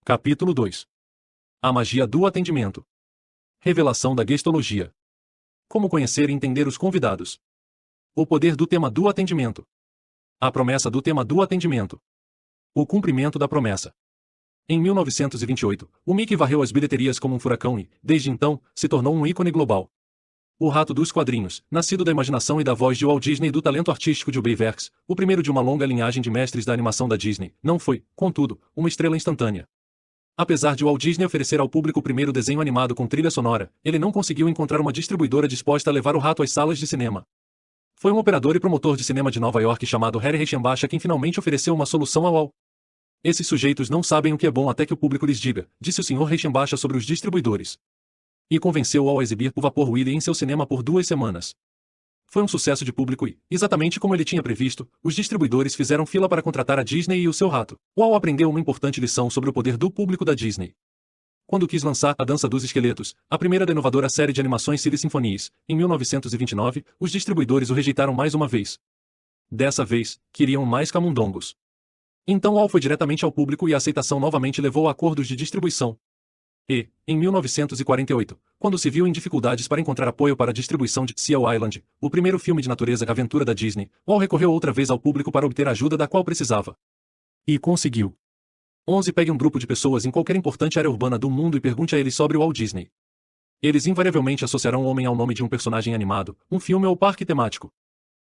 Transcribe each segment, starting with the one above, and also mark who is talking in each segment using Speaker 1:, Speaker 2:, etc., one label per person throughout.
Speaker 1: Capítulo 2. A magia do atendimento. Revelação da Gestologia. Como conhecer e entender os convidados. O poder do tema do atendimento. A promessa do tema do atendimento. O cumprimento da promessa. Em 1928, o Mickey varreu as bilheterias como um furacão e, desde então, se tornou um ícone global. O rato dos quadrinhos, nascido da imaginação e da voz de Walt Disney e do talento artístico de Ub Iwerks, o primeiro de uma longa linhagem de mestres da animação da Disney, não foi, contudo, uma estrela instantânea. Apesar de Walt Disney oferecer ao público o primeiro desenho animado com trilha sonora, ele não conseguiu encontrar uma distribuidora disposta a levar o rato às salas de cinema. Foi um operador e promotor de cinema de Nova York chamado Harry Reichenbach quem finalmente ofereceu uma solução ao Walt. Esses sujeitos não sabem o que é bom até que o público lhes diga, disse o Sr. Reichenbach sobre os distribuidores. E convenceu Walt a exibir o Vapor Willie em seu cinema por 2 semanas. Foi um sucesso de público e, exatamente como ele tinha previsto, os distribuidores fizeram fila para contratar a Disney e o seu rato. Walt aprendeu uma importante lição sobre o poder do público da Disney. Quando quis lançar A Dança dos Esqueletos, a primeira da inovadora série de animações Silly Symphonies, em 1929, os distribuidores o rejeitaram mais uma vez. Dessa vez, queriam mais camundongos. Então Walt foi diretamente ao público e a aceitação novamente levou a acordos de distribuição. E, em 1948, quando se viu em dificuldades para encontrar apoio para a distribuição de Seal Island, o primeiro filme de natureza aventura da Disney, Walt recorreu outra vez ao público para obter a ajuda da qual precisava. E conseguiu. 11 Pegue um grupo de pessoas em qualquer importante área urbana do mundo e pergunte a eles sobre o Walt Disney. Eles invariavelmente associarão o homem ao nome de um personagem animado, um filme ou parque temático.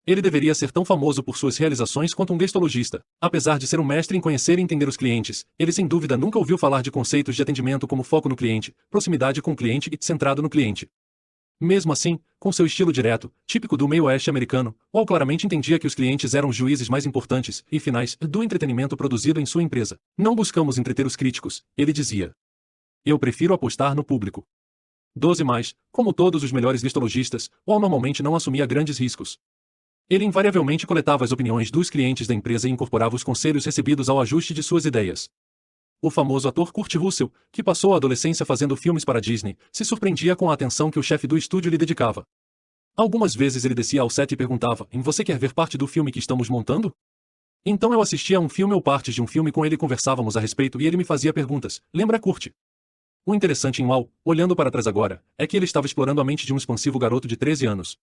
Speaker 1: Ele deveria ser tão famoso por suas realizações quanto um gestologista. Apesar de ser um mestre em conhecer e entender os clientes, ele sem dúvida nunca ouviu falar de conceitos de atendimento como foco no cliente, proximidade com o cliente e centrado no cliente. Mesmo assim, com seu estilo direto, típico do meio-oeste americano, Walt claramente entendia que os clientes eram os juízes mais importantes e finais do entretenimento produzido em sua empresa. Não buscamos entreter os críticos, ele dizia. Eu prefiro apostar no público. 12 mais, como todos os melhores gestologistas, Walt normalmente não assumia grandes riscos. Ele invariavelmente coletava as opiniões dos clientes da empresa e incorporava os conselhos recebidos ao ajuste de suas ideias. O famoso ator Kurt Russell, que passou a adolescência fazendo filmes para a Disney, se surpreendia com a atenção que o chefe do estúdio lhe dedicava. Algumas vezes ele descia ao set e perguntava: Você quer ver parte do filme que estamos montando? Então eu assistia a um filme ou partes de um filme com ele e conversávamos a respeito e ele me fazia perguntas. Lembra Kurt? O interessante em Walt, olhando para trás agora, é que ele estava explorando a mente de um expansivo garoto de 13 anos.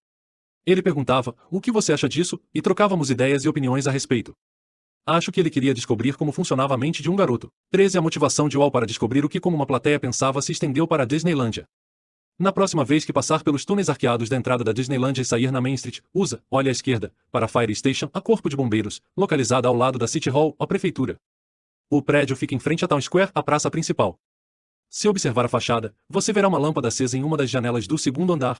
Speaker 1: Ele perguntava, o que você acha disso? E trocávamos ideias e opiniões a respeito. Acho que ele queria descobrir como funcionava a mente de um garoto. 13 A motivação de Walt para descobrir o que como uma plateia pensava se estendeu para a Disneylândia. Na próxima vez que passar pelos túneis arqueados da entrada da Disneylândia e sair na Main Street, olhe à esquerda, para a Fire Station, a Corpo de Bombeiros, localizada ao lado da City Hall, a prefeitura. O prédio fica em frente a Town Square, a praça principal. Se observar a fachada, você verá uma lâmpada acesa em uma das janelas do 2º andar.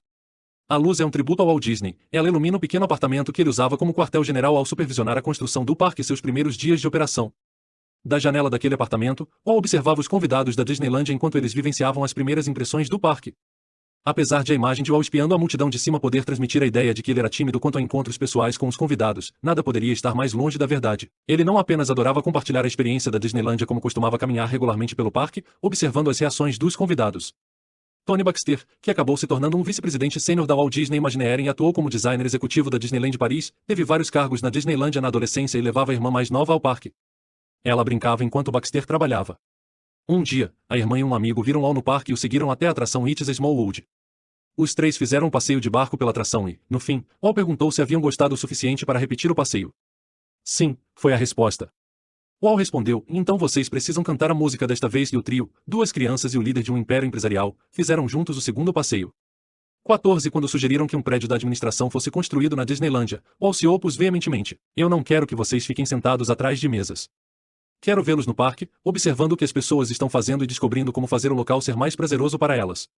Speaker 1: A luz é um tributo ao Walt Disney. Ela ilumina o pequeno apartamento que ele usava como quartel-general ao supervisionar a construção do parque e seus primeiros dias de operação. Da janela daquele apartamento, Walt observava os convidados da Disneylândia enquanto eles vivenciavam as primeiras impressões do parque. Apesar de a imagem de Walt espiando a multidão de cima poder transmitir a ideia de que ele era tímido quanto a encontros pessoais com os convidados, nada poderia estar mais longe da verdade. Ele não apenas adorava compartilhar a experiência da Disneylândia como costumava caminhar regularmente pelo parque, observando as reações dos convidados. Tony Baxter, que acabou se tornando um vice-presidente sênior da Walt Disney Imagineering e atuou como designer executivo da Disneyland Paris, teve vários cargos na Disneylândia na adolescência e levava a irmã mais nova ao parque. Ela brincava enquanto Baxter trabalhava. Um dia, a irmã e um amigo viram Walt no parque e o seguiram até a atração It's a Small World. Os 3 fizeram um passeio de barco pela atração e, no fim, Walt perguntou se haviam gostado o suficiente para repetir o passeio. Sim, foi a resposta. Walt respondeu, então vocês precisam cantar a música desta vez e o trio, 2 crianças e o líder de um império empresarial, fizeram juntos o 2º passeio. 14 Quando sugeriram que um prédio da administração fosse construído na Disneylândia, Walt se opôs veementemente. Eu não quero que vocês fiquem sentados atrás de mesas. Quero vê-los no parque, observando o que as pessoas estão fazendo e descobrindo como fazer o local ser mais prazeroso para elas.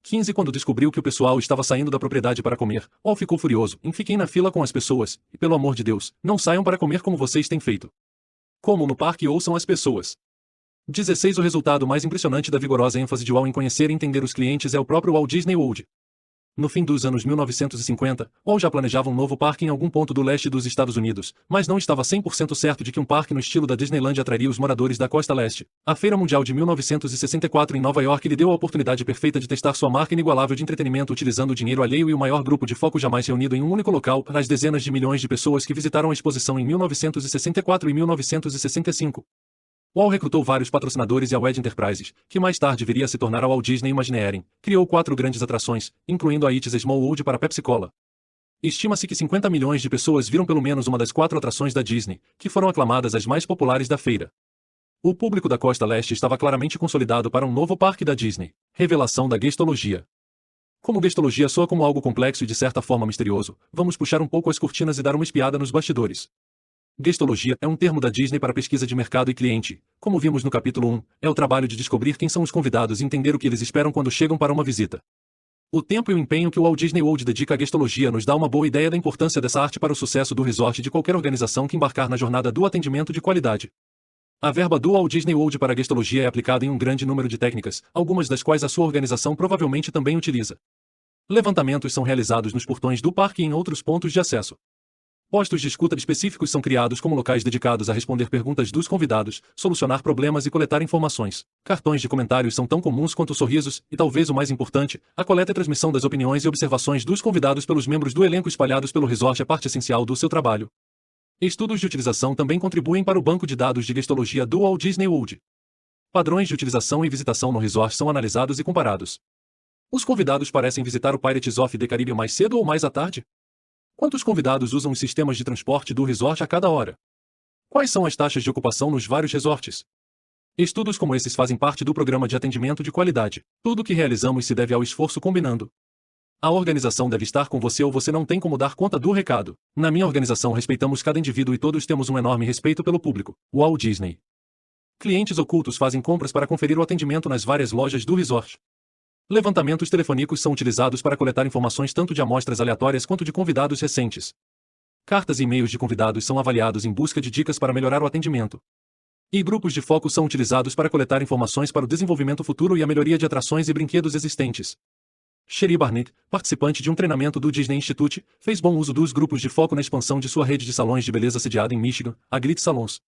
Speaker 1: 15 Quando descobriu que o pessoal estava saindo da propriedade para comer, Walt ficou furioso. Fiquem na fila com as pessoas, e pelo amor de Deus, não saiam para comer como vocês têm feito. Como no parque ouçam as pessoas. 16 O resultado mais impressionante da vigorosa ênfase de Walt em conhecer e entender os clientes é o próprio Walt Disney World. No fim dos anos 1950, Walt já planejava um novo parque em algum ponto do leste dos Estados Unidos, mas não estava 100% certo de que um parque no estilo da Disneyland atraria os moradores da costa leste. A Feira Mundial de 1964 em Nova York lhe deu a oportunidade perfeita de testar sua marca inigualável de entretenimento utilizando o dinheiro alheio e o maior grupo de foco jamais reunido em um único local, as dezenas de milhões de pessoas que visitaram a exposição em 1964 e 1965. Walt recrutou vários patrocinadores e a Wedge Enterprises, que mais tarde viria a se tornar a Walt Disney Imagineering, criou 4 grandes atrações, incluindo a It's Small World para Pepsi-Cola. Estima-se que 50 milhões de pessoas viram pelo menos uma das 4 atrações da Disney, que foram aclamadas as mais populares da feira. O público da Costa Leste estava claramente consolidado para um novo parque da Disney. Revelação da Guestologia. Como Guestologia soa como algo complexo e de certa forma misterioso, vamos puxar um pouco as cortinas e dar uma espiada nos bastidores. Guestologia é um termo da Disney para pesquisa de mercado e cliente. Como vimos no capítulo 1, é o trabalho de descobrir quem são os convidados e entender o que eles esperam quando chegam para uma visita. O tempo e o empenho que o Walt Disney World dedica à guestologia nos dá uma boa ideia da importância dessa arte para o sucesso do resort e de qualquer organização que embarcar na jornada do atendimento de qualidade. A verba do Walt Disney World para a guestologia é aplicada em um grande número de técnicas, algumas das quais a sua organização provavelmente também utiliza. Levantamentos são realizados nos portões do parque e em outros pontos de acesso. Postos de escuta específicos são criados como locais dedicados a responder perguntas dos convidados, solucionar problemas e coletar informações. Cartões de comentários são tão comuns quanto sorrisos, e talvez o mais importante, a coleta e transmissão das opiniões e observações dos convidados pelos membros do elenco espalhados pelo resort é parte essencial do seu trabalho. Estudos de utilização também contribuem para o banco de dados de guestologia do Walt Disney World. Padrões de utilização e visitação no resort são analisados e comparados. Os convidados parecem visitar o Pirates of the Caribbean mais cedo ou mais à tarde? Quantos convidados usam os sistemas de transporte do resort a cada hora? Quais são as taxas de ocupação nos vários resorts? Estudos como esses fazem parte do programa de atendimento de qualidade. Tudo o que realizamos se deve ao esforço combinando. A organização deve estar com você ou você não tem como dar conta do recado. Na minha organização respeitamos cada indivíduo e todos temos um enorme respeito pelo público. Walt Disney. Clientes ocultos fazem compras para conferir o atendimento nas várias lojas do resort. Levantamentos telefônicos são utilizados para coletar informações tanto de amostras aleatórias quanto de convidados recentes. Cartas e e-mails de convidados são avaliados em busca de dicas para melhorar o atendimento. E grupos de foco são utilizados para coletar informações para o desenvolvimento futuro e a melhoria de atrações e brinquedos existentes. Sherry Barnett, participante de um treinamento do Disney Institute, fez bom uso dos grupos de foco na expansão de sua rede de salões de beleza sediada em Michigan, a Glitz Salons.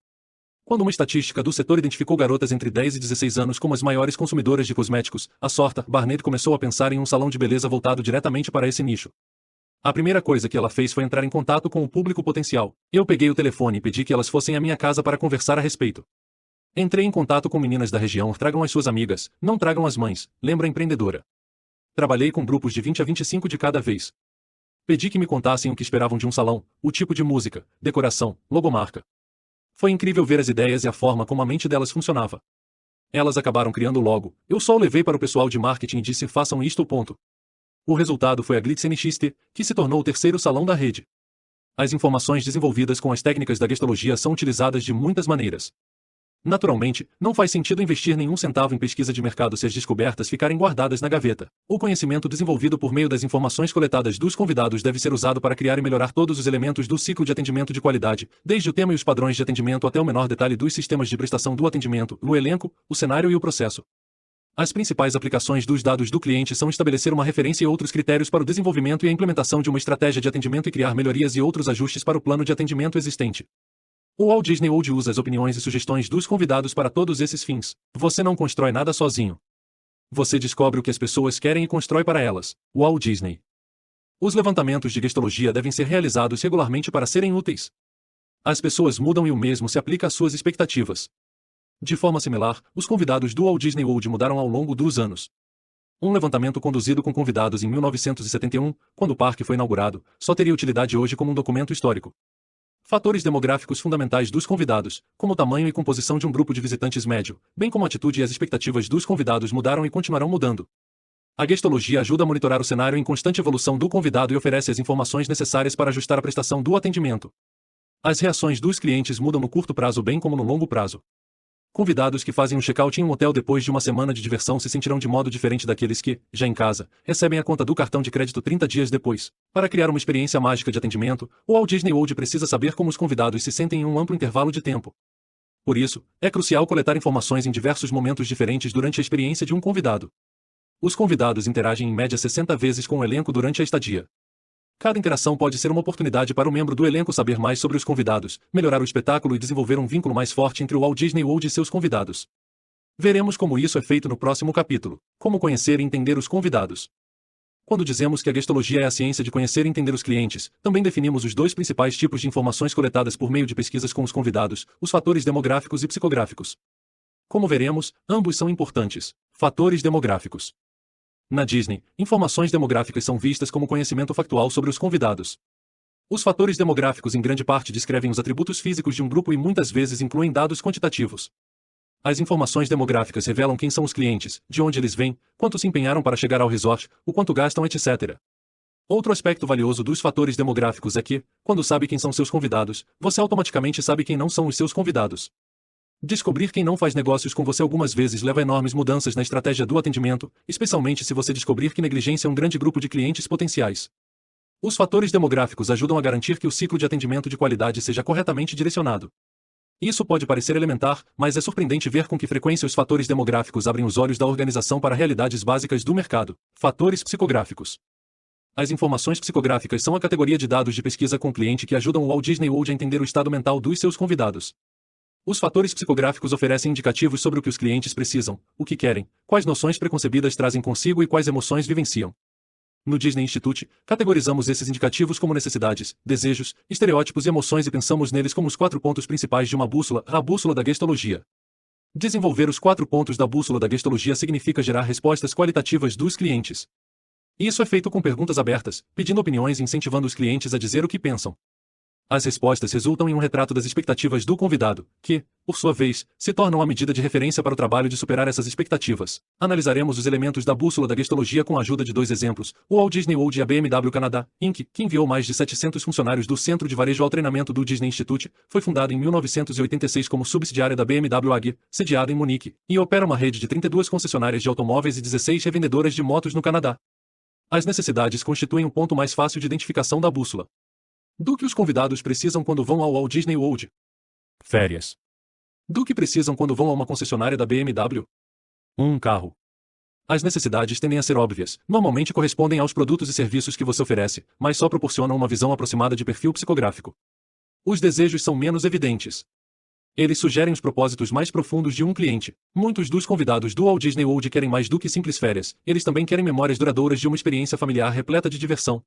Speaker 1: Quando uma estatística do setor identificou garotas entre 10 e 16 anos como as maiores consumidoras de cosméticos, a Sorta, Barnett começou a pensar em um salão de beleza voltado diretamente para esse nicho. A primeira coisa que ela fez foi entrar em contato com o público potencial. Eu peguei o telefone e pedi que elas fossem à minha casa para conversar a respeito. Entrei em contato com meninas da região. Tragam as suas amigas, não tragam as mães, lembra a empreendedora. Trabalhei com grupos de 20 a 25 de cada vez. Pedi que me contassem o que esperavam de um salão, o tipo de música, decoração, logomarca. Foi incrível ver as ideias e a forma como a mente delas funcionava. Elas acabaram criando o logo. Eu só o levei para o pessoal de marketing e disse façam isto. O resultado foi a Glitz NXT, que se tornou o terceiro salão da rede. As informações desenvolvidas com as técnicas da guestologia são utilizadas de muitas maneiras. Naturalmente, não faz sentido investir nenhum centavo em pesquisa de mercado se as descobertas ficarem guardadas na gaveta. O conhecimento desenvolvido por meio das informações coletadas dos convidados deve ser usado para criar e melhorar todos os elementos do ciclo de atendimento de qualidade, desde o tema e os padrões de atendimento até o menor detalhe dos sistemas de prestação do atendimento, o elenco, o cenário e o processo. As principais aplicações dos dados do cliente são estabelecer uma referência e outros critérios para o desenvolvimento e a implementação de uma estratégia de atendimento e criar melhorias e outros ajustes para o plano de atendimento existente. O Walt Disney World usa as opiniões e sugestões dos convidados para todos esses fins. Você não constrói nada sozinho. Você descobre o que as pessoas querem e constrói para elas. Walt Disney. Os levantamentos de guestologia devem ser realizados regularmente para serem úteis. As pessoas mudam e o mesmo se aplica às suas expectativas. De forma similar, os convidados do Walt Disney World mudaram ao longo dos anos. Um levantamento conduzido com convidados em 1971, quando o parque foi inaugurado, só teria utilidade hoje como um documento histórico. Fatores demográficos fundamentais dos convidados, como o tamanho e composição de um grupo de visitantes médio, bem como a atitude e as expectativas dos convidados mudaram e continuarão mudando. A guestologia ajuda a monitorar o cenário em constante evolução do convidado e oferece as informações necessárias para ajustar a prestação do atendimento. As reações dos clientes mudam no curto prazo bem como no longo prazo. Convidados que fazem um check-out em um hotel depois de uma semana de diversão se sentirão de modo diferente daqueles que, já em casa, recebem a conta do cartão de crédito 30 dias depois. Para criar uma experiência mágica de atendimento, o Walt Disney World precisa saber como os convidados se sentem em um amplo intervalo de tempo. Por isso, é crucial coletar informações em diversos momentos diferentes durante a experiência de um convidado. Os convidados interagem em média 60 vezes com o elenco durante a estadia. Cada interação pode ser uma oportunidade para o membro do elenco saber mais sobre os convidados, melhorar o espetáculo e desenvolver um vínculo mais forte entre o Walt Disney World e seus convidados. Veremos como isso é feito no próximo capítulo. Como conhecer e entender os convidados. Quando dizemos que a guestologia é a ciência de conhecer e entender os clientes, também definimos os dois principais tipos de informações coletadas por meio de pesquisas com os convidados, os fatores demográficos e psicográficos. Como veremos, ambos são importantes. Fatores demográficos. Na Disney, informações demográficas são vistas como conhecimento factual sobre os convidados. Os fatores demográficos em grande parte descrevem os atributos físicos de um grupo e muitas vezes incluem dados quantitativos. As informações demográficas revelam quem são os clientes, de onde eles vêm, quanto se empenharam para chegar ao resort, o quanto gastam, etc. Outro aspecto valioso dos fatores demográficos é que, quando sabe quem são seus convidados, você automaticamente sabe quem não são os seus convidados. Descobrir quem não faz negócios com você algumas vezes leva a enormes mudanças na estratégia do atendimento, especialmente se você descobrir que negligência é um grande grupo de clientes potenciais. Os fatores demográficos ajudam a garantir que o ciclo de atendimento de qualidade seja corretamente direcionado. Isso pode parecer elementar, mas é surpreendente ver com que frequência os fatores demográficos abrem os olhos da organização para realidades básicas do mercado. Fatores psicográficos. As informações psicográficas são a categoria de dados de pesquisa com o cliente que ajudam o Walt Disney World a entender o estado mental dos seus convidados. Os fatores psicográficos oferecem indicativos sobre o que os clientes precisam, o que querem, quais noções preconcebidas trazem consigo e quais emoções vivenciam. No Disney Institute, categorizamos esses indicativos como necessidades, desejos, estereótipos e emoções e pensamos neles como os 4 pontos principais de uma bússola, a bússola da Gestologia. Desenvolver os 4 pontos da bússola da Gestologia significa gerar respostas qualitativas dos clientes. Isso é feito com perguntas abertas, pedindo opiniões e incentivando os clientes a dizer o que pensam. As respostas resultam em um retrato das expectativas do convidado, que, por sua vez, se tornam a medida de referência para o trabalho de superar essas expectativas. Analisaremos os elementos da bússola da Gestologia com a ajuda de 2 exemplos, o Walt Disney World e a BMW Canadá, Inc., que enviou mais de 700 funcionários do Centro de Varejo ao treinamento do Disney Institute, foi fundada em 1986 como subsidiária da BMW AG, sediada em Munique, e opera uma rede de 32 concessionárias de automóveis e 16 revendedoras de motos no Canadá. As necessidades constituem o ponto mais fácil de identificação da bússola. Do que os convidados precisam quando vão ao Walt Disney World? Férias. Do que precisam quando vão a uma concessionária da BMW? Um carro. As necessidades tendem a ser óbvias, normalmente correspondem aos produtos e serviços que você oferece, mas só proporcionam uma visão aproximada de perfil psicográfico. Os desejos são menos evidentes. Eles sugerem os propósitos mais profundos de um cliente. Muitos dos convidados do Walt Disney World querem mais do que simples férias, eles também querem memórias duradouras de uma experiência familiar repleta de diversão.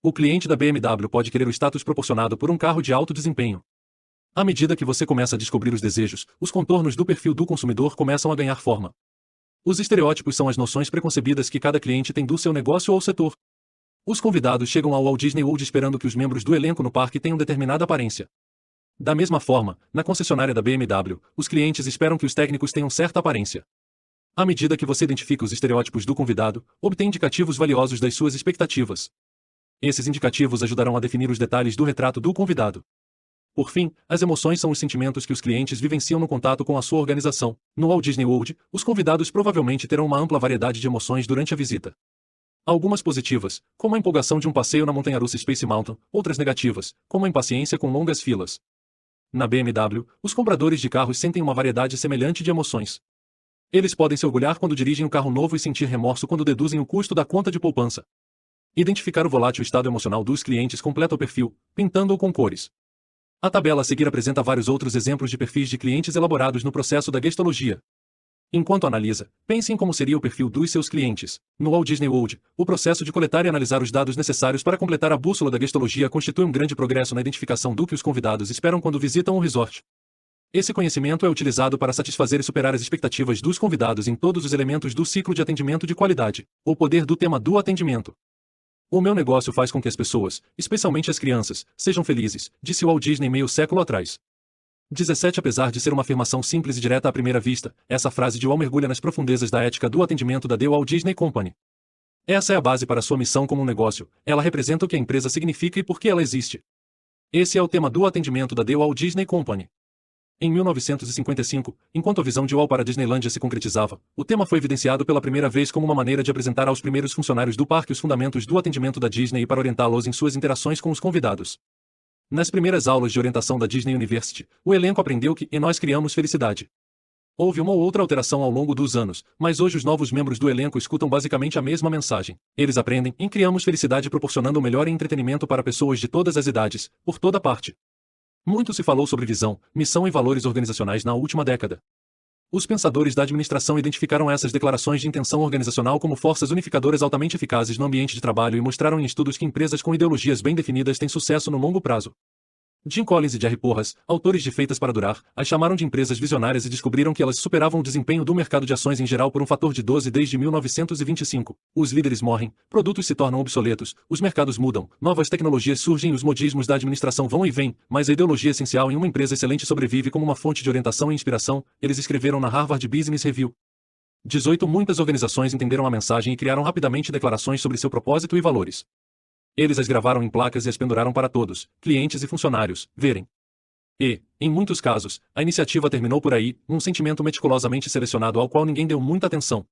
Speaker 1: O cliente da BMW pode querer o status proporcionado por um carro de alto desempenho. À medida que você começa a descobrir os desejos, os contornos do perfil do consumidor começam a ganhar forma. Os estereótipos são as noções preconcebidas que cada cliente tem do seu negócio ou setor. Os convidados chegam ao Walt Disney World esperando que os membros do elenco no parque tenham determinada aparência. Da mesma forma, na concessionária da BMW, os clientes esperam que os técnicos tenham certa aparência. À medida que você identifica os estereótipos do convidado, obtém indicativos valiosos das suas expectativas. Esses indicativos ajudarão a definir os detalhes do retrato do convidado. Por fim, as emoções são os sentimentos que os clientes vivenciam no contato com a sua organização. No Walt Disney World, os convidados provavelmente terão uma ampla variedade de emoções durante a visita. Algumas positivas, como a empolgação de um passeio na montanha-russa Space Mountain, outras negativas, como a impaciência com longas filas. Na BMW, os compradores de carros sentem uma variedade semelhante de emoções. Eles podem se orgulhar quando dirigem um carro novo e sentir remorso quando deduzem o custo da conta de poupança. Identificar o volátil estado emocional dos clientes completa o perfil, pintando-o com cores. A tabela a seguir apresenta vários outros exemplos de perfis de clientes elaborados no processo da Gestologia. Enquanto analisa, pense em como seria o perfil dos seus clientes. No Walt Disney World, o processo de coletar e analisar os dados necessários para completar a bússola da Gestologia constitui um grande progresso na identificação do que os convidados esperam quando visitam o resort. Esse conhecimento é utilizado para satisfazer e superar as expectativas dos convidados em todos os elementos do ciclo de atendimento de qualidade. O poder do tema do atendimento. O meu negócio faz com que as pessoas, especialmente as crianças, sejam felizes, disse Walt Disney meio século atrás. 17 Apesar de ser uma afirmação simples e direta à primeira vista, essa frase de Walt mergulha nas profundezas da ética do atendimento da The Walt Disney Company. Essa é a base para sua missão como um negócio, ela representa o que a empresa significa e por que ela existe. Esse é o tema do atendimento da The Walt Disney Company. Em 1955, enquanto a visão de Walt para a Disneylândia se concretizava, o tema foi evidenciado pela primeira vez como uma maneira de apresentar aos primeiros funcionários do parque os fundamentos do atendimento da Disney e para orientá-los em suas interações com os convidados. Nas primeiras aulas de orientação da Disney University, o elenco aprendeu que "e nós criamos felicidade". Houve uma ou outra alteração ao longo dos anos, mas hoje os novos membros do elenco escutam basicamente a mesma mensagem. Eles aprendem em "criamos felicidade proporcionando o melhor entretenimento para pessoas de todas as idades, por toda parte". Muito se falou sobre visão, missão e valores organizacionais na última década. Os pensadores da administração identificaram essas declarações de intenção organizacional como forças unificadoras altamente eficazes no ambiente de trabalho e mostraram em estudos que empresas com ideologias bem definidas têm sucesso no longo prazo. Jim Collins e Jerry Porras, autores de Feitas para Durar, as chamaram de empresas visionárias e descobriram que elas superavam o desempenho do mercado de ações em geral por um fator de 12 desde 1925. Os líderes morrem, produtos se tornam obsoletos, os mercados mudam, novas tecnologias surgem e os modismos da administração vão e vêm, mas a ideologia essencial em uma empresa excelente sobrevive como uma fonte de orientação e inspiração, eles escreveram na Harvard Business Review. 18 Muitas organizações entenderam a mensagem e criaram rapidamente declarações sobre seu propósito e valores. Eles as gravaram em placas e as penduraram para todos, clientes e funcionários, verem. E, em muitos casos, a iniciativa terminou por aí, um sentimento meticulosamente selecionado ao qual ninguém deu muita atenção.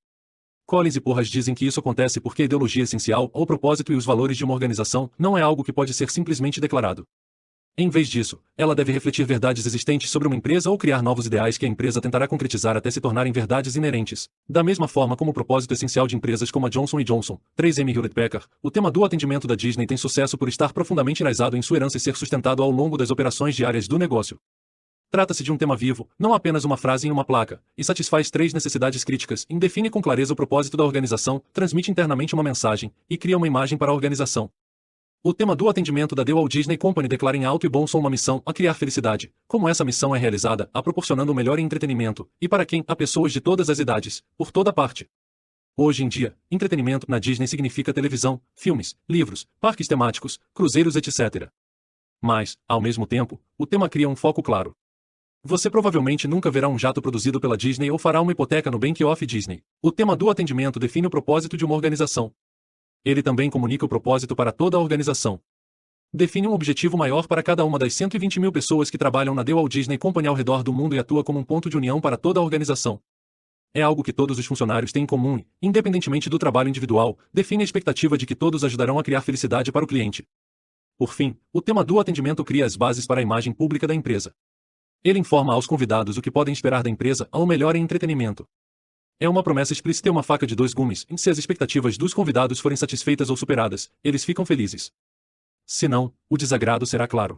Speaker 1: Collins e Porras dizem que isso acontece porque a ideologia essencial, o propósito e os valores de uma organização não é algo que pode ser simplesmente declarado. Em vez disso, ela deve refletir verdades existentes sobre uma empresa ou criar novos ideais que a empresa tentará concretizar até se tornarem verdades inerentes. Da mesma forma como o propósito essencial de empresas como a Johnson & Johnson, 3M Hewlett-Packard, o tema do atendimento da Disney tem sucesso por estar profundamente enraizado em sua herança e ser sustentado ao longo das operações diárias do negócio. Trata-se de um tema vivo, não apenas uma frase em uma placa, e satisfaz 3 necessidades críticas, define com clareza o propósito da organização, transmite internamente uma mensagem, e cria uma imagem para a organização. O tema do atendimento da The Walt Disney Company declara em alto e bom som uma missão, a criar felicidade. Como essa missão é realizada, a proporcionando o melhor entretenimento, e para quem? A pessoas de todas as idades, por toda parte. Hoje em dia, entretenimento na Disney significa televisão, filmes, livros, parques temáticos, cruzeiros etc. Mas, ao mesmo tempo, o tema cria um foco claro. Você provavelmente nunca verá um jato produzido pela Disney ou fará uma hipoteca no Bank of Disney. O tema do atendimento define o propósito de uma organização. Ele também comunica o propósito para toda a organização. Define um objetivo maior para cada uma das 120 mil pessoas que trabalham na The Walt Disney Company ao redor do mundo e atua como um ponto de união para toda a organização. É algo que todos os funcionários têm em comum e, independentemente do trabalho individual, define a expectativa de que todos ajudarão a criar felicidade para o cliente. Por fim, o tema do atendimento cria as bases para a imagem pública da empresa. Ele informa aos convidados o que podem esperar da empresa, ao melhor em entretenimento. É uma promessa explícita e uma faca de 2 gumes, em se as expectativas dos convidados forem satisfeitas ou superadas, eles ficam felizes. Se não, o desagrado será claro.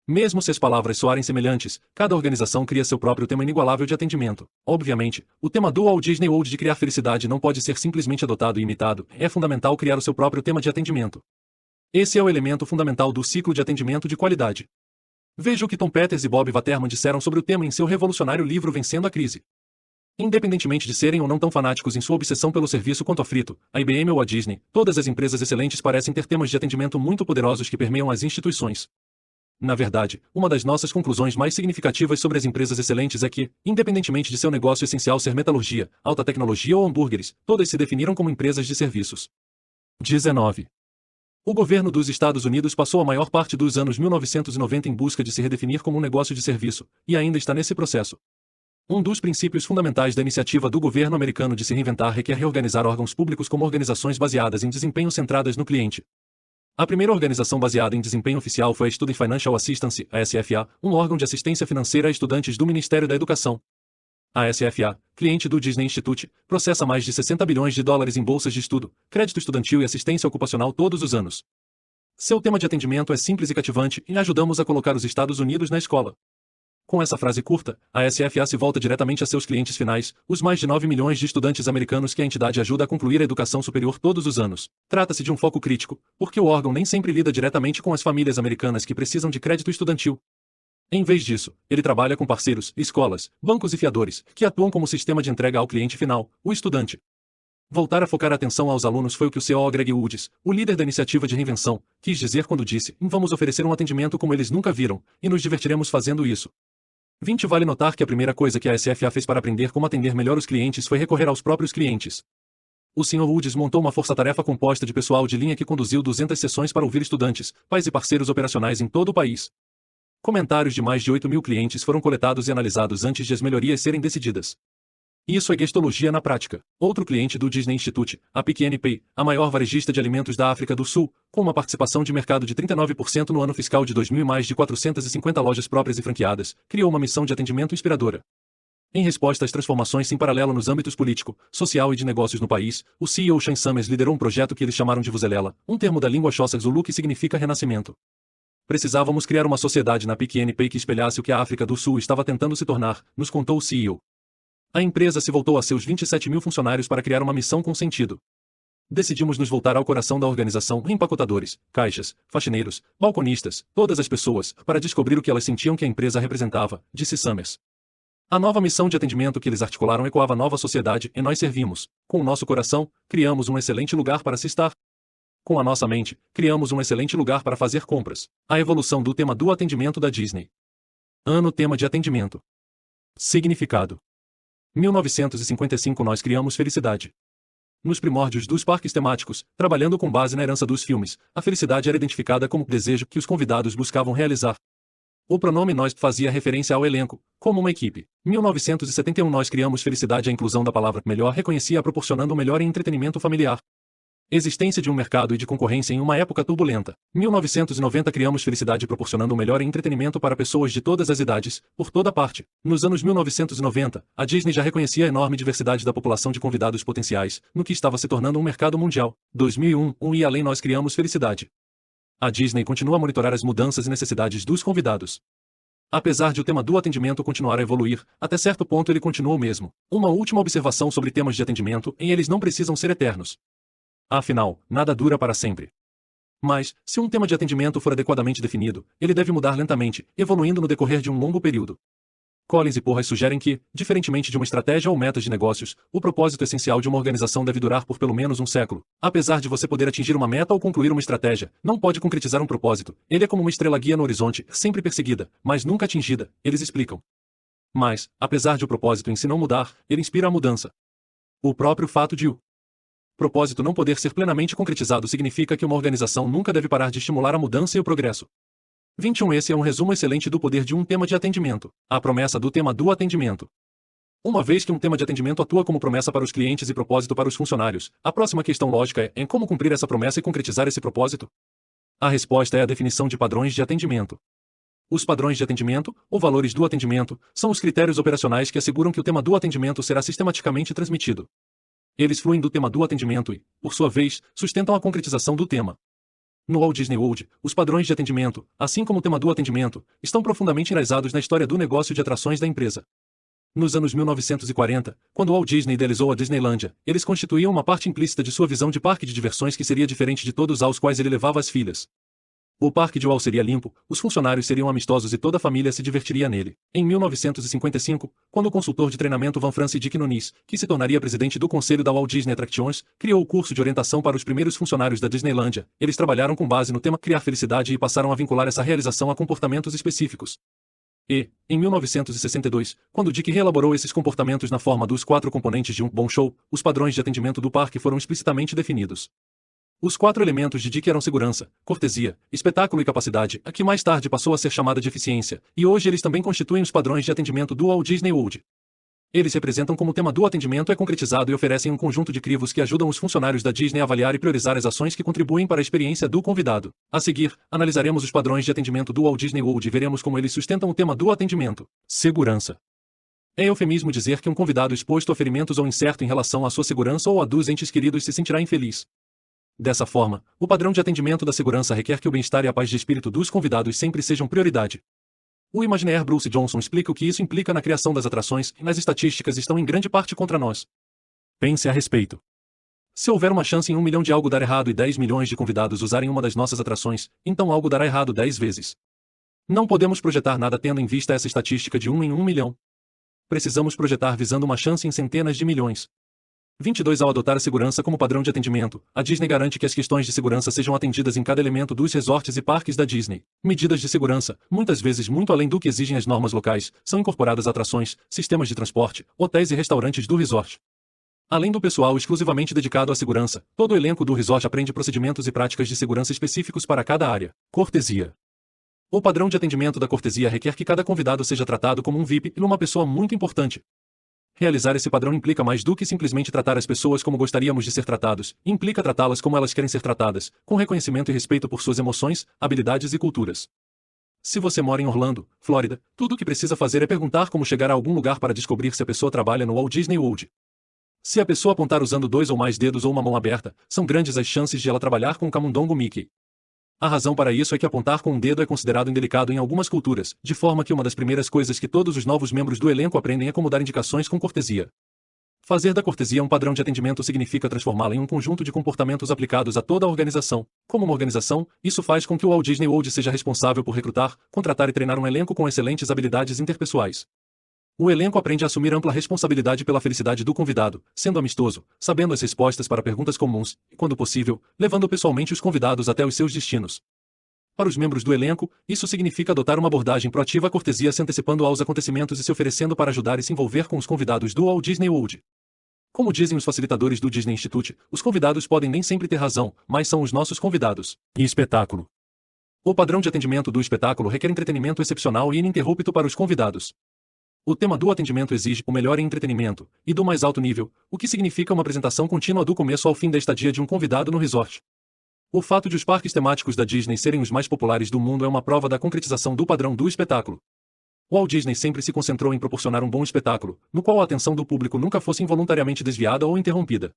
Speaker 1: Mesmo se as palavras soarem semelhantes, cada organização cria seu próprio tema inigualável de atendimento. Obviamente, o tema do Walt Disney World de criar felicidade não pode ser simplesmente adotado e imitado, é fundamental criar o seu próprio tema de atendimento. Esse é o elemento fundamental do ciclo de atendimento de qualidade. Veja o que Tom Peters e Bob Waterman disseram sobre o tema em seu revolucionário livro Vencendo a Crise. Independentemente de serem ou não tão fanáticos em sua obsessão pelo serviço quanto a Frito, a IBM ou a Disney, todas as empresas excelentes parecem ter temas de atendimento muito poderosos que permeiam as instituições. Na verdade, uma das nossas conclusões mais significativas sobre as empresas excelentes é que, independentemente de seu negócio essencial ser metalurgia, alta tecnologia ou hambúrgueres, todas se definiram como empresas de serviços. 19. O governo dos Estados Unidos passou a maior parte dos anos 1990 em busca de se redefinir como um negócio de serviço, e ainda está nesse processo. Um dos princípios fundamentais da iniciativa do governo americano de se reinventar requer reorganizar órgãos públicos como organizações baseadas em desempenho centradas no cliente. A primeira organização baseada em desempenho oficial foi a Student Financial Assistance, a SFA, um órgão de assistência financeira a estudantes do Ministério da Educação. A SFA, cliente do Disney Institute, processa mais de 60 bilhões de dólares em bolsas de estudo, crédito estudantil e assistência ocupacional todos os anos. Seu tema de atendimento é simples e cativante e ajudamos a colocar os Estados Unidos na escola. Com essa frase curta, a SFA se volta diretamente a seus clientes finais, os mais de 9 milhões de estudantes americanos que a entidade ajuda a concluir a educação superior todos os anos. Trata-se de um foco crítico, porque o órgão nem sempre lida diretamente com as famílias americanas que precisam de crédito estudantil. Em vez disso, ele trabalha com parceiros, escolas, bancos e fiadores, que atuam como sistema de entrega ao cliente final, o estudante. Voltar a focar a atenção aos alunos foi o que o CEO Greg Woods, o líder da iniciativa de reinvenção, quis dizer quando disse: vamos oferecer um atendimento como eles nunca viram, e nos divertiremos fazendo isso. 20 Vale notar que a primeira coisa que a SFA fez para aprender como atender melhor os clientes foi recorrer aos próprios clientes. O Sr. Woods montou uma força-tarefa composta de pessoal de linha que conduziu 200 sessões para ouvir estudantes, pais e parceiros operacionais em todo o país. Comentários de mais de 8 mil clientes foram coletados e analisados antes de as melhorias serem decididas. Isso é gestologia na prática. Outro cliente do Disney Institute, a Pick n Pay, a maior varejista de alimentos da África do Sul, com uma participação de mercado de 39% no ano fiscal de 2000 e mais de 450 lojas próprias e franqueadas, criou uma missão de atendimento inspiradora. Em resposta às transformações em paralelo nos âmbitos político, social e de negócios no país, o CEO Shane Summers liderou um projeto que eles chamaram de Vuzelela, um termo da língua Xhosa Zulu que significa renascimento. Precisávamos criar uma sociedade na Pick n Pay que espelhasse o que a África do Sul estava tentando se tornar, nos contou o CEO. A empresa se voltou a seus 27 mil funcionários para criar uma missão com sentido. Decidimos nos voltar ao coração da organização, empacotadores, caixas, faxineiros, balconistas, todas as pessoas, para descobrir o que elas sentiam que a empresa representava, disse Summers. A nova missão de atendimento que eles articularam ecoava a nova sociedade e nós servimos. Com o nosso coração, criamos um excelente lugar para se estar. Com a nossa mente, criamos um excelente lugar para fazer compras. A evolução do tema do atendimento da Disney. Ano tema de atendimento. Significado. 1955 nós criamos felicidade. Nos primórdios dos parques temáticos, trabalhando com base na herança dos filmes, a felicidade era identificada como desejo que os convidados buscavam realizar. O pronome nós fazia referência ao elenco, como uma equipe. 1971 nós criamos felicidade. A inclusão da palavra melhor reconhecia a proporcionando o melhor entretenimento familiar. Existência de um mercado e de concorrência em uma época turbulenta. 1990 criamos felicidade proporcionando o melhor entretenimento para pessoas de todas as idades, por toda parte. Nos anos 1990, a Disney já reconhecia a enorme diversidade da população de convidados potenciais, no que estava se tornando um mercado mundial. 2001 e além nós criamos felicidade. A Disney continua a monitorar as mudanças e necessidades dos convidados. Apesar de o tema do atendimento continuar a evoluir, até certo ponto ele continua o mesmo. Uma última observação sobre temas de atendimento: eles não precisam ser eternos. Afinal, nada dura para sempre. Mas, se um tema de atendimento for adequadamente definido, ele deve mudar lentamente, evoluindo no decorrer de um longo período. Collins e Porras sugerem que, diferentemente de uma estratégia ou metas de negócios, o propósito essencial de uma organização deve durar por pelo menos um século. Apesar de você poder atingir uma meta ou concluir uma estratégia, não pode concretizar um propósito. Ele é como uma estrela guia no horizonte, sempre perseguida, mas nunca atingida, eles explicam. Mas, apesar de o propósito em si não mudar, ele inspira a mudança. O próprio fato de o propósito não poder ser plenamente concretizado significa que uma organização nunca deve parar de estimular a mudança e o progresso. 21 Esse é um resumo excelente do poder de um tema de atendimento. A promessa do tema do atendimento. Uma vez que um tema de atendimento atua como promessa para os clientes e propósito para os funcionários, a próxima questão lógica é: em como cumprir essa promessa e concretizar esse propósito? A resposta é a definição de padrões de atendimento. Os padrões de atendimento, ou valores do atendimento, são os critérios operacionais que asseguram que o tema do atendimento será sistematicamente transmitido. Eles fluem do tema do atendimento e, por sua vez, sustentam a concretização do tema. No Walt Disney World, os padrões de atendimento, assim como o tema do atendimento, estão profundamente enraizados na história do negócio de atrações da empresa. Nos anos 1940, quando Walt Disney idealizou a Disneylândia, eles constituíam uma parte implícita de sua visão de parque de diversões que seria diferente de todos aos quais ele levava as filhas. O parque de Walt seria limpo, os funcionários seriam amistosos e toda a família se divertiria nele. Em 1955, quando o consultor de treinamento Van Francis Dick Nunes, que se tornaria presidente do conselho da Walt Disney Attractions, criou o curso de orientação para os primeiros funcionários da Disneylândia, eles trabalharam com base no tema criar felicidade e passaram a vincular essa realização a comportamentos específicos. E, em 1962, quando Dick reelaborou esses comportamentos na forma dos 4 componentes de um bom show, os padrões de atendimento do parque foram explicitamente definidos. Os 4 elementos de Dick eram segurança, cortesia, espetáculo e capacidade, a que mais tarde passou a ser chamada de eficiência, e hoje eles também constituem os padrões de atendimento do Walt Disney World. Eles representam como o tema do atendimento é concretizado e oferecem um conjunto de crivos que ajudam os funcionários da Disney a avaliar e priorizar as ações que contribuem para a experiência do convidado. A seguir, analisaremos os padrões de atendimento do Walt Disney World e veremos como eles sustentam o tema do atendimento. Segurança. É eufemismo dizer que um convidado exposto a ferimentos ou incerto em relação à sua segurança ou a dos entes queridos se sentirá infeliz. Dessa forma, o padrão de atendimento da segurança requer que o bem-estar e a paz de espírito dos convidados sempre sejam prioridade. O Imagineer Bruce Johnson explica o que isso implica na criação das atrações e nas estatísticas estão em grande parte contra nós. Pense a respeito. Se houver uma chance em 1 milhão de algo dar errado e 10 milhões de convidados usarem uma das nossas atrações, então algo dará errado 10 vezes. Não podemos projetar nada tendo em vista essa estatística de 1 em 1 milhão. Precisamos projetar visando uma chance em centenas de milhões. 22 Ao adotar a segurança como padrão de atendimento, a Disney garante que as questões de segurança sejam atendidas em cada elemento dos resorts e parques da Disney. Medidas de segurança, muitas vezes muito além do que exigem as normas locais, são incorporadas a atrações, sistemas de transporte, hotéis e restaurantes do resort. Além do pessoal exclusivamente dedicado à segurança, todo o elenco do resort aprende procedimentos e práticas de segurança específicos para cada área. Cortesia. O padrão de atendimento da cortesia requer que cada convidado seja tratado como um VIP e uma pessoa muito importante. Realizar esse padrão implica mais do que simplesmente tratar as pessoas como gostaríamos de ser tratados, implica tratá-las como elas querem ser tratadas, com reconhecimento e respeito por suas emoções, habilidades e culturas. Se você mora em Orlando, Flórida, tudo o que precisa fazer é perguntar como chegar a algum lugar para descobrir se a pessoa trabalha no Walt Disney World. Se a pessoa apontar usando 2 ou mais dedos ou uma mão aberta, são grandes as chances de ela trabalhar com o camundongo Mickey. A razão para isso é que apontar com um dedo é considerado indelicado em algumas culturas, de forma que uma das primeiras coisas que todos os novos membros do elenco aprendem é como dar indicações com cortesia. Fazer da cortesia um padrão de atendimento significa transformá-la em um conjunto de comportamentos aplicados a toda a organização. Como uma organização, isso faz com que o Walt Disney World seja responsável por recrutar, contratar e treinar um elenco com excelentes habilidades interpessoais. O elenco aprende a assumir ampla responsabilidade pela felicidade do convidado, sendo amistoso, sabendo as respostas para perguntas comuns, e, quando possível, levando pessoalmente os convidados até os seus destinos. Para os membros do elenco, isso significa adotar uma abordagem proativa à cortesia, se antecipando aos acontecimentos e se oferecendo para ajudar e se envolver com os convidados do Walt Disney World. Como dizem os facilitadores do Disney Institute, os convidados podem nem sempre ter razão, mas são os nossos convidados. E espetáculo. O padrão de atendimento do espetáculo requer entretenimento excepcional e ininterrupto para os convidados. O tema do atendimento exige o melhor em entretenimento, e do mais alto nível, o que significa uma apresentação contínua do começo ao fim da estadia de um convidado no resort. O fato de os parques temáticos da Disney serem os mais populares do mundo é uma prova da concretização do padrão do espetáculo. O Walt Disney sempre se concentrou em proporcionar um bom espetáculo, no qual a atenção do público nunca fosse involuntariamente desviada ou interrompida.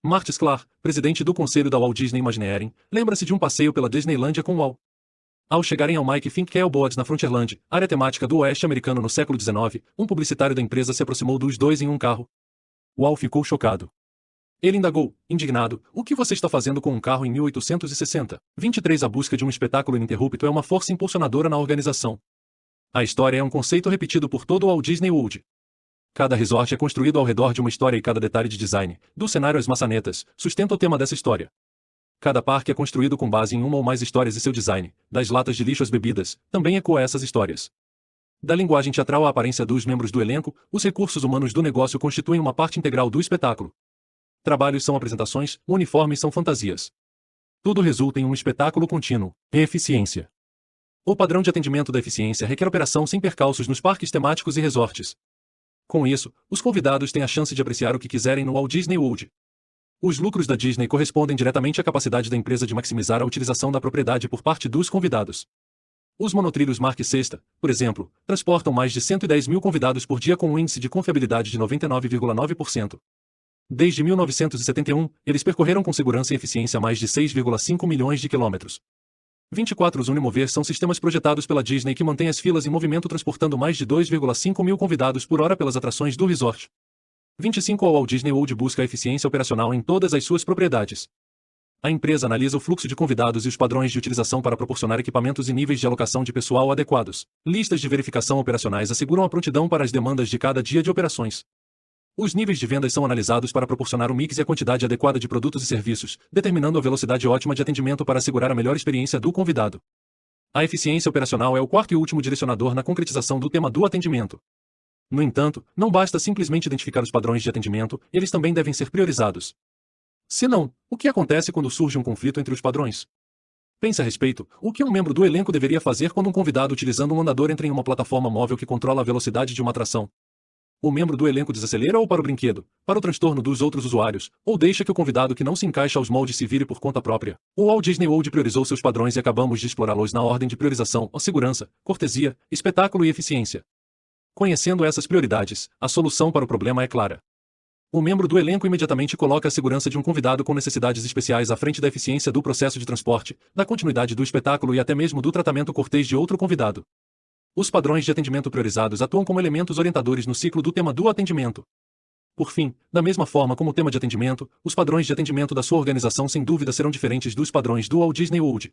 Speaker 1: Marty Sklar, presidente do conselho da Walt Disney Imagineering, lembra-se de um passeio pela Disneylândia com Walt. Ao chegarem ao Mike Finkel Boards na Frontierland, área temática do oeste americano no século XIX, um publicitário da empresa se aproximou dos dois em um carro. Walt ficou chocado. Ele indagou, indignado: o que você está fazendo com um carro em 1860? 23 A busca de um espetáculo ininterrupto é uma força impulsionadora na organização. A história é um conceito repetido por todo o Walt Disney World. Cada resort é construído ao redor de uma história e cada detalhe de design, do cenário às maçanetas, sustenta o tema dessa história. Cada parque é construído com base em uma ou mais histórias e seu design, das latas de lixo às bebidas, também ecoa essas histórias. Da linguagem teatral à aparência dos membros do elenco, os recursos humanos do negócio constituem uma parte integral do espetáculo. Trabalhos são apresentações, uniformes são fantasias. Tudo resulta em um espetáculo contínuo. Eficiência. O padrão de atendimento da eficiência requer operação sem percalços nos parques temáticos e resorts. Com isso, os convidados têm a chance de apreciar o que quiserem no Walt Disney World. Os lucros da Disney correspondem diretamente à capacidade da empresa de maximizar a utilização da propriedade por parte dos convidados. Os monotrilhos Mark Sexta, por exemplo, transportam mais de 110 mil convidados por dia com um índice de confiabilidade de 99,9%. Desde 1971, eles percorreram com segurança e eficiência mais de 6,5 milhões de quilômetros. 24 Os Unimover são sistemas projetados pela Disney que mantêm as filas em movimento, transportando mais de 2,5 mil convidados por hora pelas atrações do resort. 25 A Walt Disney World busca a eficiência operacional em todas as suas propriedades. A empresa analisa o fluxo de convidados e os padrões de utilização para proporcionar equipamentos e níveis de alocação de pessoal adequados. Listas de verificação operacionais asseguram a prontidão para as demandas de cada dia de operações. Os níveis de vendas são analisados para proporcionar o mix e a quantidade adequada de produtos e serviços, determinando a velocidade ótima de atendimento para assegurar a melhor experiência do convidado. A eficiência operacional é o quarto e último direcionador na concretização do tema do atendimento. No entanto, não basta simplesmente identificar os padrões de atendimento, eles também devem ser priorizados. Se não, o que acontece quando surge um conflito entre os padrões? Pense a respeito: o que um membro do elenco deveria fazer quando um convidado utilizando um andador entra em uma plataforma móvel que controla a velocidade de uma atração? O membro do elenco desacelera ou para o brinquedo, para o transtorno dos outros usuários, ou deixa que o convidado que não se encaixa aos moldes se vire por conta própria? O Walt Disney World priorizou seus padrões e acabamos de explorá-los na ordem de priorização: segurança, cortesia, espetáculo e eficiência. Conhecendo essas prioridades, a solução para o problema é clara. O membro do elenco imediatamente coloca a segurança de um convidado com necessidades especiais à frente da eficiência do processo de transporte, da continuidade do espetáculo e até mesmo do tratamento cortês de outro convidado. Os padrões de atendimento priorizados atuam como elementos orientadores no ciclo do tema do atendimento. Por fim, da mesma forma como o tema de atendimento, os padrões de atendimento da sua organização sem dúvida serão diferentes dos padrões do Walt Disney World.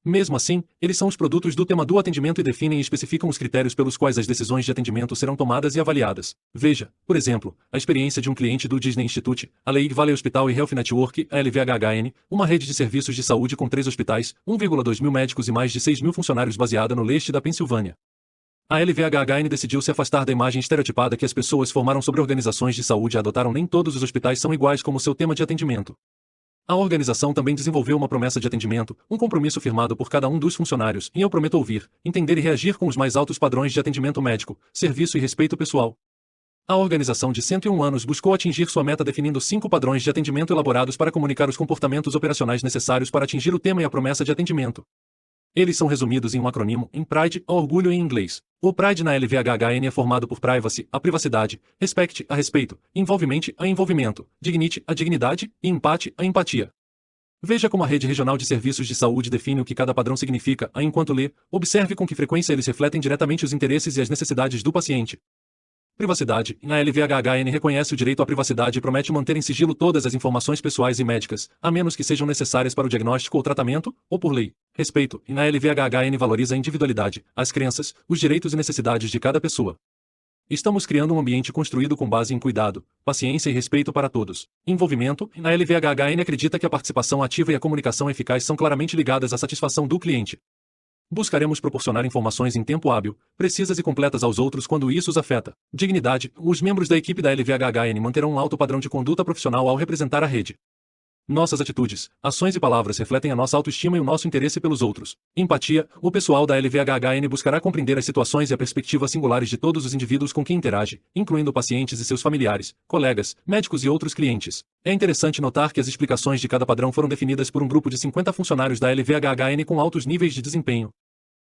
Speaker 1: Mesmo assim, eles são os produtos do tema do atendimento e definem e especificam os critérios pelos quais as decisões de atendimento serão tomadas e avaliadas. Veja, por exemplo, a experiência de um cliente do Disney Institute, a Lehigh Valley Hospital e Health Network, a LVHHN, uma rede de serviços de saúde com 3 hospitais, 1,2 mil médicos e mais de 6 mil funcionários baseada no leste da Pensilvânia. A LVHHN decidiu se afastar da imagem estereotipada que as pessoas formaram sobre organizações de saúde e adotaram: nem todos os hospitais são iguais como seu tema de atendimento. A organização também desenvolveu uma promessa de atendimento, um compromisso firmado por cada um dos funcionários, e eu prometo ouvir, entender e reagir com os mais altos padrões de atendimento médico, serviço e respeito pessoal. A organização de 101 anos buscou atingir sua meta definindo 5 padrões de atendimento elaborados para comunicar os comportamentos operacionais necessários para atingir o tema e a promessa de atendimento. Eles são resumidos em um acrônimo, em PRIDE, a orgulho em inglês. O PRIDE na LVHHN é formado por Privacy, a privacidade, Respect, a respeito, Involvement, a envolvimento, Dignity, a dignidade, e Empathy, a empatia. Veja como a rede regional de serviços de saúde define o que cada padrão significa, enquanto lê, observe com que frequência eles refletem diretamente os interesses e as necessidades do paciente. Privacidade. A LVHHN reconhece o direito à privacidade e promete manter em sigilo todas as informações pessoais e médicas, a menos que sejam necessárias para o diagnóstico ou tratamento, ou por lei. Respeito. A LVHHN valoriza a individualidade, as crenças, os direitos e necessidades de cada pessoa. Estamos criando um ambiente construído com base em cuidado, paciência e respeito para todos. Envolvimento. A LVHHN acredita que a participação ativa e a comunicação eficaz são claramente ligadas à satisfação do cliente. Buscaremos proporcionar informações em tempo hábil, precisas e completas aos outros quando isso os afeta. Dignidade. Os membros da equipe da LVHHN manterão um alto padrão de conduta profissional ao representar a rede. Nossas atitudes, ações e palavras refletem a nossa autoestima e o nosso interesse pelos outros. Empatia. O pessoal da LVHHN buscará compreender as situações e a perspectiva singulares de todos os indivíduos com quem interage, incluindo pacientes e seus familiares, colegas, médicos e outros clientes. É interessante notar que as explicações de cada padrão foram definidas por um grupo de 50 funcionários da LVHHN com altos níveis de desempenho.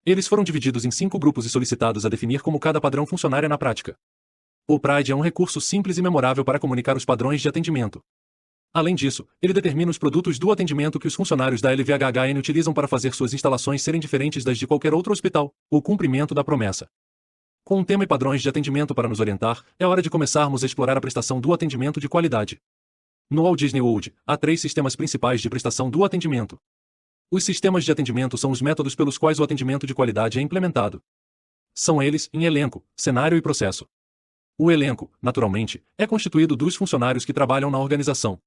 Speaker 1: Eles foram divididos em 5 grupos e solicitados a definir como cada padrão funcionaria na prática. O Pride é um recurso simples e memorável para comunicar os padrões de atendimento. Além disso, ele determina os produtos do atendimento que os funcionários da LVHHN utilizam para fazer suas instalações serem diferentes das de qualquer outro hospital. O cumprimento da promessa. Com um tema e padrões de atendimento para nos orientar, é hora de começarmos a explorar a prestação do atendimento de qualidade. No Walt Disney World, há 3 sistemas principais de prestação do atendimento. Os sistemas de atendimento são os métodos pelos quais o atendimento de qualidade é implementado. São eles, em elenco, cenário e processo. O elenco, naturalmente, é constituído dos funcionários que trabalham na organização.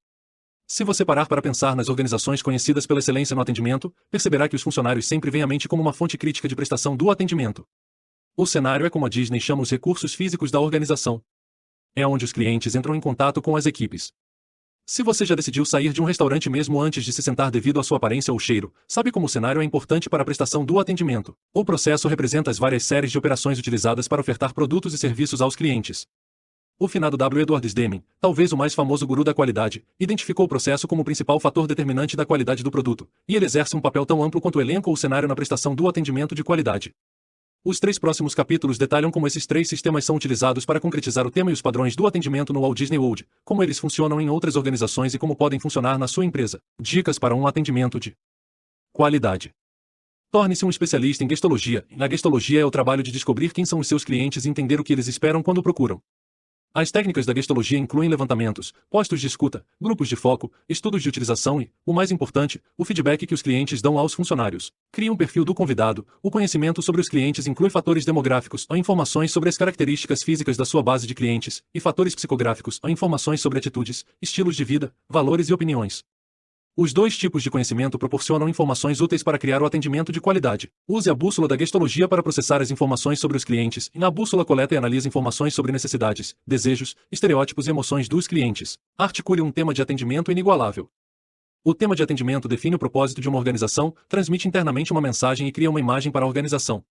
Speaker 1: Se você parar para pensar nas organizações conhecidas pela excelência no atendimento, perceberá que os funcionários sempre vêm à mente como uma fonte crítica de prestação do atendimento. O cenário é como a Disney chama os recursos físicos da organização. É onde os clientes entram em contato com as equipes. Se você já decidiu sair de um restaurante mesmo antes de se sentar devido à sua aparência ou cheiro, sabe como o cenário é importante para a prestação do atendimento. O processo representa as várias séries de operações utilizadas para ofertar produtos e serviços aos clientes. O finado W. Edward Deming, talvez o mais famoso guru da qualidade, identificou o processo como o principal fator determinante da qualidade do produto, e ele exerce um papel tão amplo quanto o elenco ou o cenário na prestação do atendimento de qualidade. Os 3 próximos capítulos detalham como esses 3 sistemas são utilizados para concretizar o tema e os padrões do atendimento no Walt Disney World, como eles funcionam em outras organizações e como podem funcionar na sua empresa. Dicas para um atendimento de qualidade. Torne-se um especialista em gestologia. Na gestologia é o trabalho de descobrir quem são os seus clientes e entender o que eles esperam quando procuram. As técnicas da gestologia incluem levantamentos, postos de escuta, grupos de foco, estudos de utilização e, o mais importante, o feedback que os clientes dão aos funcionários. Crie um perfil do convidado. O conhecimento sobre os clientes inclui fatores demográficos, ou informações sobre as características físicas da sua base de clientes, e fatores psicográficos, ou informações sobre atitudes, estilos de vida, valores e opiniões. Os 2 tipos de conhecimento proporcionam informações úteis para criar o atendimento de qualidade. Use a bússola da gestologia para processar as informações sobre os clientes, e na bússola coleta e analisa informações sobre necessidades, desejos, estereótipos e emoções dos clientes. Articule um tema de atendimento inigualável. O tema de atendimento define o propósito de uma organização, transmite internamente uma mensagem e cria uma imagem para a organização.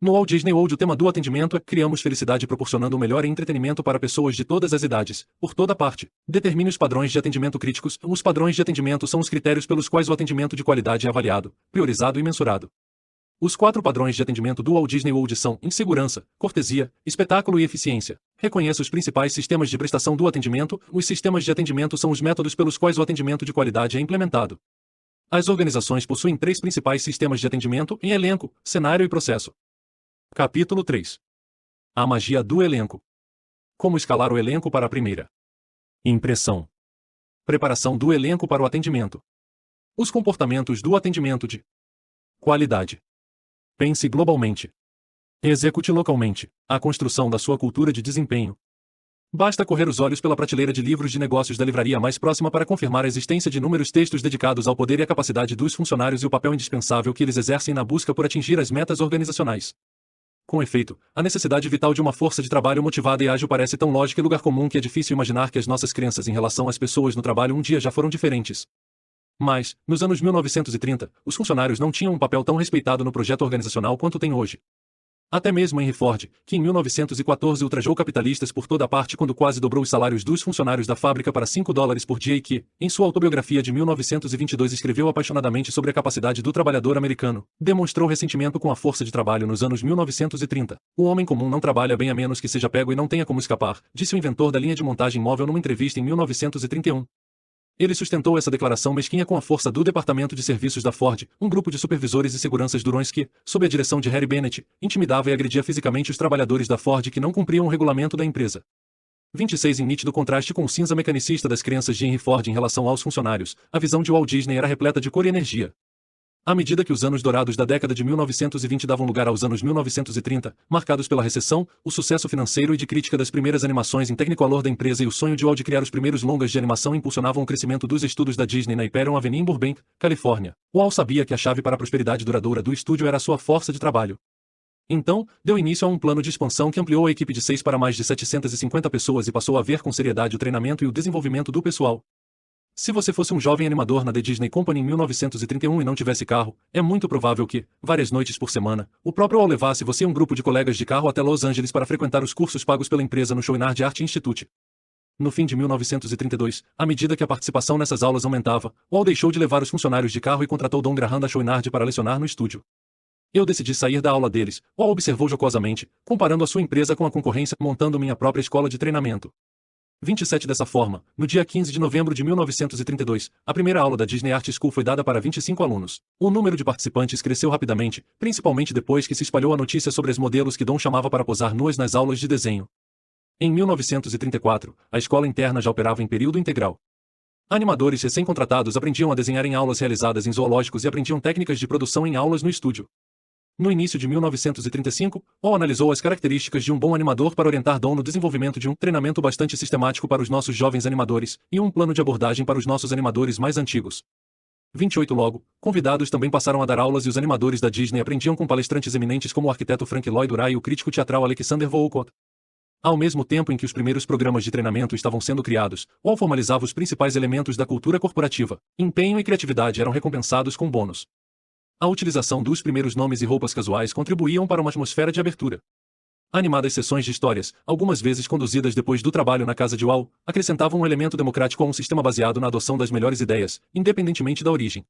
Speaker 1: No Walt Disney World o tema do atendimento é "Criamos felicidade proporcionando o melhor entretenimento para pessoas de todas as idades, por toda parte". Determine os padrões de atendimento críticos. Os padrões de atendimento são os critérios pelos quais o atendimento de qualidade é avaliado, priorizado e mensurado. Os 4 padrões de atendimento do Walt Disney World são segurança, cortesia, espetáculo e eficiência. Reconheça os principais sistemas de prestação do atendimento. Os sistemas de atendimento são os métodos pelos quais o atendimento de qualidade é implementado. As organizações possuem 3 principais sistemas de atendimento em elenco, cenário e processo. Capítulo 3. A magia do elenco. Como escalar o elenco para a primeira impressão. Preparação do elenco para o atendimento. Os comportamentos do atendimento de qualidade. Pense globalmente. Execute localmente. A construção da sua cultura de desempenho. Basta correr os olhos pela prateleira de livros de negócios da livraria mais próxima para confirmar a existência de inúmeros textos dedicados ao poder e à capacidade dos funcionários e o papel indispensável que eles exercem na busca por atingir as metas organizacionais. Com efeito, a necessidade vital de uma força de trabalho motivada e ágil parece tão lógica e lugar comum que é difícil imaginar que as nossas crenças em relação às pessoas no trabalho um dia já foram diferentes. Mas, nos anos 1930, os funcionários não tinham um papel tão respeitado no projeto organizacional quanto tem hoje. Até mesmo Henry Ford, que em 1914 ultrajou capitalistas por toda parte quando quase dobrou os salários dos funcionários da fábrica para $5 por dia e que, em sua autobiografia de 1922 escreveu apaixonadamente sobre a capacidade do trabalhador americano, demonstrou ressentimento com a força de trabalho nos anos 1930. O homem comum não trabalha bem a menos que seja pego e não tenha como escapar, disse o inventor da linha de montagem móvel numa entrevista em 1931. Ele sustentou essa declaração mesquinha com a força do Departamento de Serviços da Ford, um grupo de supervisores e seguranças durões que, sob a direção de Harry Bennett, intimidava e agredia fisicamente os trabalhadores da Ford que não cumpriam o regulamento da empresa. 26 Em nítido contraste com o cinza mecanicista das crenças de Henry Ford em relação aos funcionários, a visão de Walt Disney era repleta de cor e energia. À medida que os anos dourados da década de 1920 davam lugar aos anos 1930, marcados pela recessão, o sucesso financeiro e de crítica das primeiras animações em Technicolor da empresa e o sonho de Walt de criar os primeiros longas de animação impulsionavam o crescimento dos estudos da Disney na Hyperion Avenue em Burbank, Califórnia. Walt sabia que a chave para a prosperidade duradoura do estúdio era a sua força de trabalho. Então, deu início a um plano de expansão que ampliou a equipe de 6 para mais de 750 pessoas e passou a ver com seriedade o treinamento e o desenvolvimento do pessoal. Se você fosse um jovem animador na The Disney Company em 1931 e não tivesse carro, é muito provável que, várias noites por semana, o próprio Walt levasse você e um grupo de colegas de carro até Los Angeles para frequentar os cursos pagos pela empresa no Chouinard Art Institute. No fim de 1932, à medida que a participação nessas aulas aumentava, Walt deixou de levar os funcionários de carro e contratou Don Graham da Chouinard para lecionar no estúdio. Eu decidi sair da aula deles, Walt observou jocosamente, comparando a sua empresa com a concorrência, montando minha própria escola de treinamento. 27 Dessa forma, no dia 15 de novembro de 1932, a primeira aula da Disney Art School foi dada para 25 alunos. O número de participantes cresceu rapidamente, principalmente depois que se espalhou a notícia sobre as modelos que Don chamava para posar nuas nas aulas de desenho. Em 1934, a escola interna já operava em período integral. Animadores recém-contratados aprendiam a desenhar em aulas realizadas em zoológicos e aprendiam técnicas de produção em aulas no estúdio. No início de 1935, Walt analisou as características de um bom animador para orientar Don no desenvolvimento de um treinamento bastante sistemático para os nossos jovens animadores e um plano de abordagem para os nossos animadores mais antigos. 28 Logo, convidados também passaram a dar aulas e os animadores da Disney aprendiam com palestrantes eminentes como o arquiteto Frank Lloyd Wright e o crítico teatral Alexander Woollcott. Ao mesmo tempo em que os primeiros programas de treinamento estavam sendo criados, Walt formalizava os principais elementos da cultura corporativa. Empenho e criatividade eram recompensados com bônus. A utilização dos primeiros nomes e roupas casuais contribuíam para uma atmosfera de abertura. Animadas sessões de histórias, algumas vezes conduzidas depois do trabalho na casa de Walt, acrescentavam um elemento democrático a um sistema baseado na adoção das melhores ideias, independentemente da origem.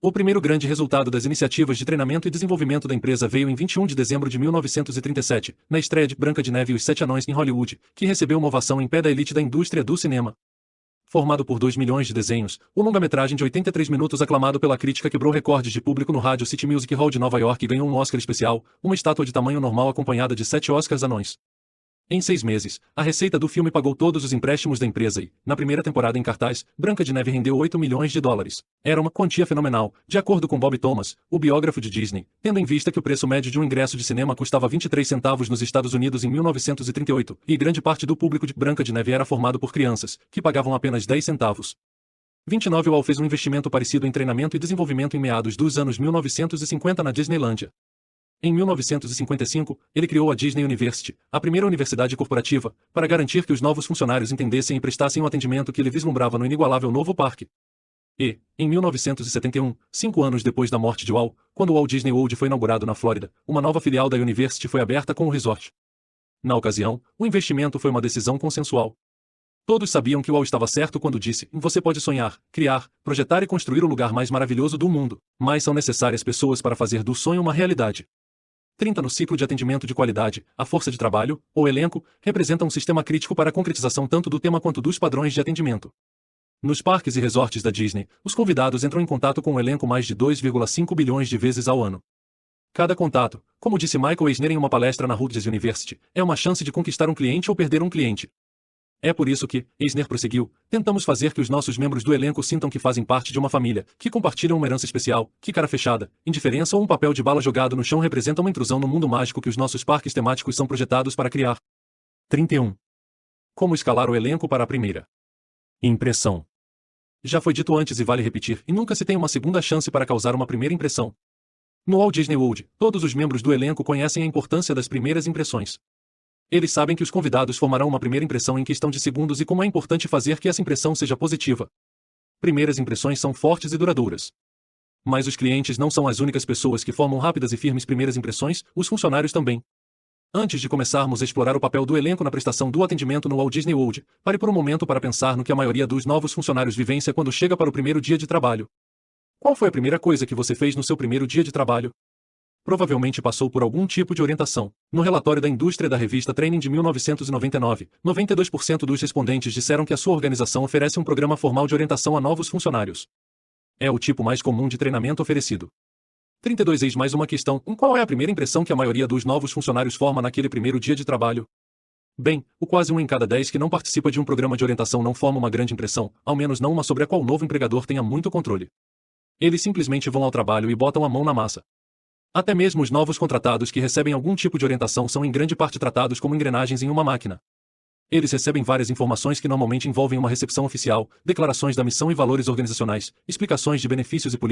Speaker 1: O primeiro grande resultado das iniciativas de treinamento e desenvolvimento da empresa veio em 21 de dezembro de 1937, na estreia de Branca de Neve e os Sete Anões em Hollywood, que recebeu uma ovação em pé da elite da indústria do cinema. Formado por 2 milhões de desenhos, o longa-metragem de 83 minutos aclamado pela crítica quebrou recordes de público no Radio City Music Hall de Nova York e ganhou um Oscar especial, uma estátua de tamanho normal acompanhada de 7 Oscars anões. Em 6 meses, a receita do filme pagou todos os empréstimos da empresa e, na primeira temporada em cartaz, Branca de Neve rendeu 8 milhões de dólares. Era uma quantia fenomenal, de acordo com Bob Thomas, o biógrafo de Disney, tendo em vista que o preço médio de um ingresso de cinema custava 23 centavos nos Estados Unidos em 1938, e grande parte do público de Branca de Neve era formado por crianças, que pagavam apenas 10 centavos. 29 Walt fez um investimento parecido em treinamento e desenvolvimento em meados dos anos 1950 na Disneylândia. Em 1955, ele criou a Disney University, a primeira universidade corporativa, para garantir que os novos funcionários entendessem e prestassem o atendimento que ele vislumbrava no inigualável novo parque. E, em 1971, 5 anos depois da morte de Walt, quando o Walt Disney World foi inaugurado na Flórida, uma nova filial da University foi aberta com o resort. Na ocasião, o investimento foi uma decisão consensual. Todos sabiam que Walt estava certo quando disse: "Você pode sonhar, criar, projetar e construir o lugar mais maravilhoso do mundo, mas são necessárias pessoas para fazer do sonho uma realidade." 30 No ciclo de atendimento de qualidade, a força de trabalho, ou elenco, representa um sistema crítico para a concretização tanto do tema quanto dos padrões de atendimento. Nos parques e resorts da Disney, os convidados entram em contato com o elenco mais de 2,5 bilhões de vezes ao ano. Cada contato, como disse Michael Eisner em uma palestra na Rutgers University, é uma chance de conquistar um cliente ou perder um cliente. É por isso que, Eisner prosseguiu, tentamos fazer que os nossos membros do elenco sintam que fazem parte de uma família, que compartilham uma herança especial, que cara fechada, indiferença ou um papel de bala jogado no chão representa uma intrusão no mundo mágico que os nossos parques temáticos são projetados para criar. 31. Como escalar o elenco para a primeira impressão. Já foi dito antes e vale repetir, e nunca se tem uma segunda chance para causar uma primeira impressão. No Walt Disney World, todos os membros do elenco conhecem a importância das primeiras impressões. Eles sabem que os convidados formarão uma primeira impressão em questão de segundos e como é importante fazer que essa impressão seja positiva. Primeiras impressões são fortes e duradouras. Mas os clientes não são as únicas pessoas que formam rápidas e firmes primeiras impressões, os funcionários também. Antes de começarmos a explorar o papel do elenco na prestação do atendimento no Walt Disney World, pare por um momento para pensar no que a maioria dos novos funcionários vivencia quando chega para o primeiro dia de trabalho. Qual foi a primeira coisa que você fez no seu primeiro dia de trabalho? Provavelmente passou por algum tipo de orientação. No relatório da indústria da revista Training de 1999, 92% dos respondentes disseram que a sua organização oferece um programa formal de orientação a novos funcionários. É o tipo mais comum de treinamento oferecido. 32 Eis mais uma questão. Qual é a primeira impressão que a maioria dos novos funcionários forma naquele primeiro dia de trabalho? Bem, o quase 1 em cada 10 que não participa de um programa de orientação não forma uma grande impressão, ao menos não uma sobre a qual o novo empregador tenha muito controle. Eles simplesmente vão ao trabalho e botam a mão na massa. Até mesmo os novos contratados que recebem algum tipo de orientação são em grande parte tratados como engrenagens em uma máquina. Eles recebem várias informações que normalmente envolvem uma recepção oficial, declarações da missão e valores organizacionais, explicações de benefícios e políticas.